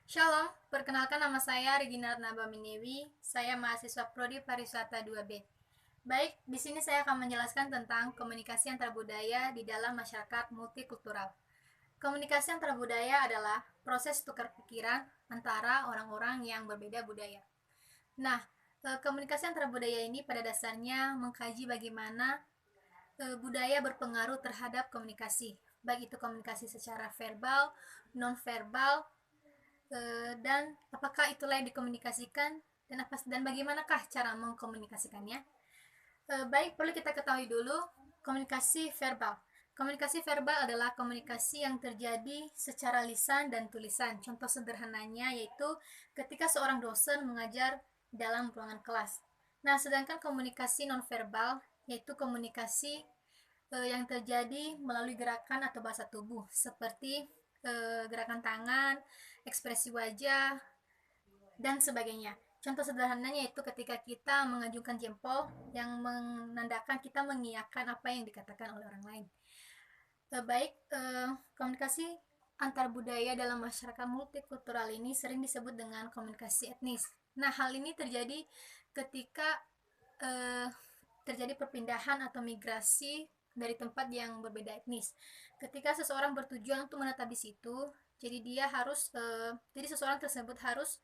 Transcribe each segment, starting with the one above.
Shalom, perkenalkan nama saya Regina Nabaminewi. Saya mahasiswa Prodi Pariwisata 2B. Baik, di sini saya akan menjelaskan tentang komunikasi antar budaya di dalam masyarakat multikultural. Komunikasi antar budaya adalah proses tukar pikiran antara orang-orang yang berbeda budaya. Nah, komunikasi antar budaya ini pada dasarnya mengkaji bagaimana budaya berpengaruh terhadap komunikasi, baik itu komunikasi secara verbal, non-verbal, dan apakah itulah yang dikomunikasikan dan bagaimanakah cara mengkomunikasikannya. Baik, perlu kita ketahui dulu komunikasi verbal. Komunikasi verbal adalah komunikasi yang terjadi secara lisan dan tulisan. Contoh sederhananya yaitu ketika seorang dosen mengajar dalam ruangan kelas. Nah, sedangkan komunikasi nonverbal yaitu komunikasi yang terjadi melalui gerakan atau bahasa tubuh seperti gerakan tangan, ekspresi wajah, dan sebagainya. Contoh sederhananya itu ketika kita mengajungkan jempol yang menandakan kita mengiyakan apa yang dikatakan oleh orang lain. Komunikasi antar budaya dalam masyarakat multikultural ini sering disebut dengan komunikasi etnis. Nah, hal ini terjadi ketika eh, terjadi perpindahan atau migrasi dari tempat yang berbeda etnis. Ketika seseorang bertujuan untuk menetap di situ, jadi seseorang tersebut harus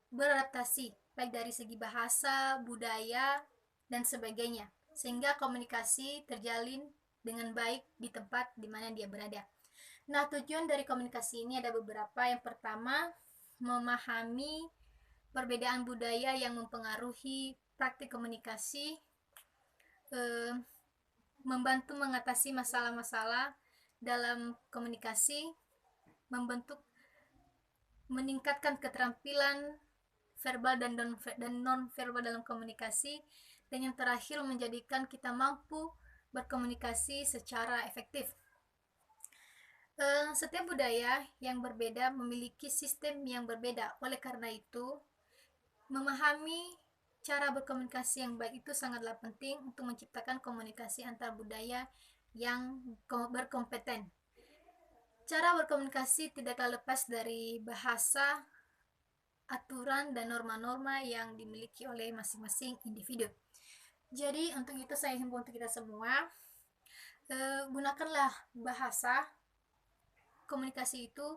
beradaptasi baik dari segi bahasa, budaya, dan sebagainya, sehingga komunikasi terjalin dengan baik di tempat di mana dia berada. Nah, tujuan dari komunikasi ini ada beberapa. Yang pertama, memahami perbedaan budaya yang mempengaruhi praktik komunikasi, eh, membantu mengatasi masalah-masalah dalam komunikasi, membentuk meningkatkan keterampilan verbal dan non verbal dalam komunikasi, dan yang terakhir menjadikan kita mampu berkomunikasi secara efektif. Setiap budaya yang berbeda memiliki sistem yang berbeda. Oleh karena itu, memahami cara berkomunikasi yang baik itu sangatlah penting untuk menciptakan komunikasi antar budaya yang berkompeten. Cara berkomunikasi tidaklah lepas dari bahasa, aturan, dan norma-norma yang dimiliki oleh masing-masing individu. Jadi untuk itu saya himbau untuk kita semua, gunakanlah bahasa komunikasi itu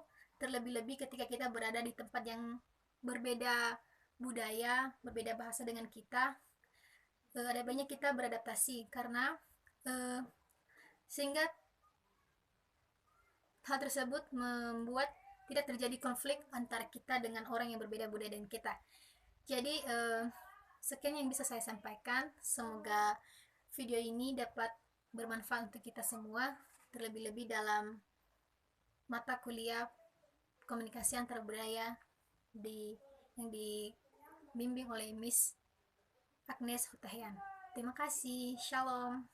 terlebih-lebih ketika kita berada di tempat yang berbeda budaya, berbeda bahasa dengan kita. Ada banyak kita beradaptasi karena sehingga hal tersebut membuat tidak terjadi konflik antara kita dengan orang yang berbeda budaya dengan kita. Jadi sekian yang bisa saya sampaikan. Semoga video ini dapat bermanfaat untuk kita semua, terlebih-lebih dalam mata kuliah komunikasi antar budaya yang dibimbing oleh Miss Agnes Hutahian. Terima kasih. Shalom.